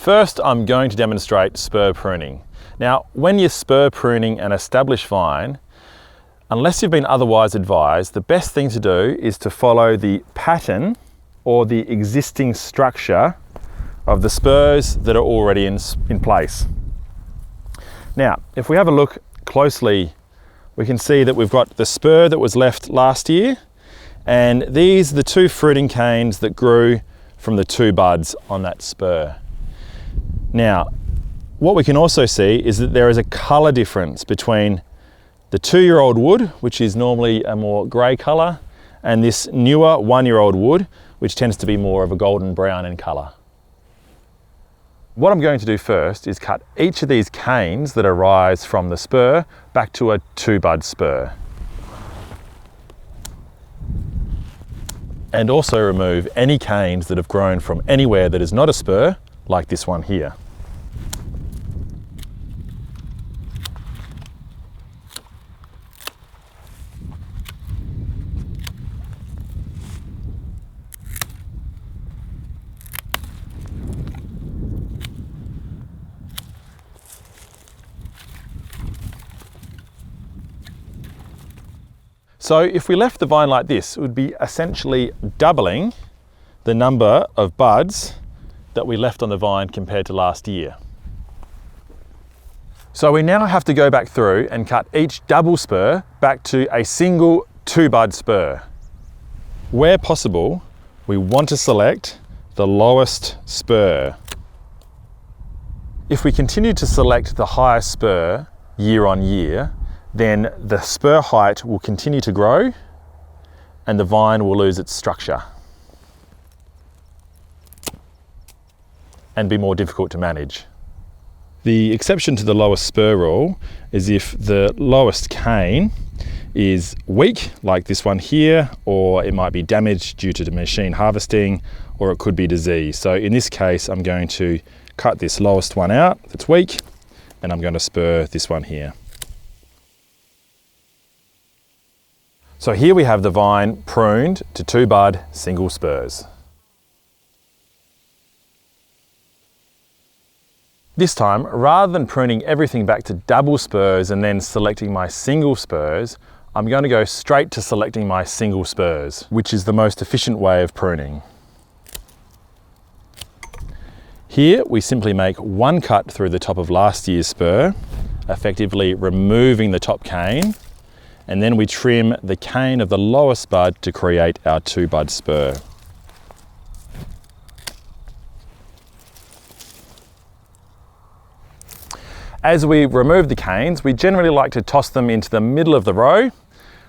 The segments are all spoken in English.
First, I'm going to demonstrate spur pruning. Now, when you're spur pruning an established vine, unless you've been otherwise advised, the best thing to do is to follow the pattern or the existing structure of the spurs that are already in place. Now, if we have a look closely, we can see that we've got the spur that was left last year, and these are the two fruiting canes that grew from the two buds on that spur. Now, what we can also see is that there is a colour difference between the 2-year-old wood, which is normally a more grey colour, and this newer 1-year-old wood, which tends to be more of a golden brown in colour. What I'm going to do first is cut each of these canes that arise from the spur back to a 2-bud spur. And also remove any canes that have grown from anywhere that is not a spur, like this one here. So if we left the vine like this, it would be essentially doubling the number of buds that we left on the vine compared to last year. So we now have to go back through and cut each double spur back to a single 2-bud spur. Where possible, we want to select the lowest spur. If we continue to select the highest spur year on year, then the spur height will continue to grow and the vine will lose its structure and be more difficult to manage. The exception to the lowest spur rule is if the lowest cane is weak, like this one here, or it might be damaged due to the machine harvesting, or it could be disease. So in this case, I'm going to cut this lowest one out that's weak, and I'm going to spur this one here. So here we have the vine pruned to 2-bud single spurs. This time, rather than pruning everything back to double spurs and then selecting my single spurs, I'm going to go straight to selecting my single spurs, which is the most efficient way of pruning. Here we simply make one cut through the top of last year's spur, effectively removing the top cane, and then we trim the cane of the lowest bud to create our 2-bud spur. As we remove the canes, we generally like to toss them into the middle of the row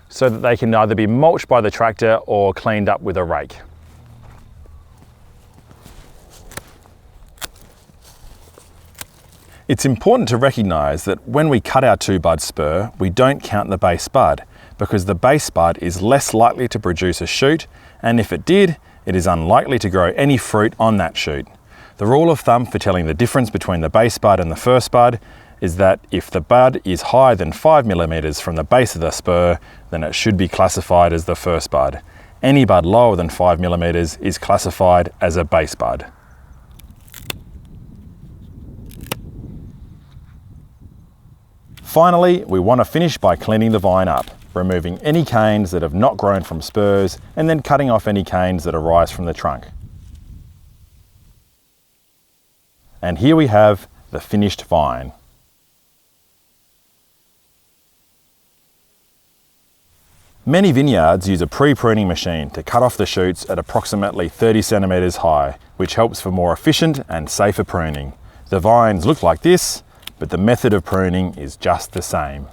so that they can either be mulched by the tractor or cleaned up with a rake. It's important to recognise that when we cut our 2-bud spur, we don't count the base bud, because the base bud is less likely to produce a shoot, and if it did, it is unlikely to grow any fruit on that shoot. The rule of thumb for telling the difference between the base bud and the first bud is that if the bud is higher than 5 millimeters from the base of the spur, then it should be classified as the first bud. Any bud lower than 5 millimeters is classified as a base bud. Finally, we want to finish by cleaning the vine up, removing any canes that have not grown from spurs, and then cutting off any canes that arise from the trunk. And here we have the finished vine. Many vineyards use a pre-pruning machine to cut off the shoots at approximately 30 centimeters high, which helps for more efficient and safer pruning. The vines look like this, but the method of pruning is just the same.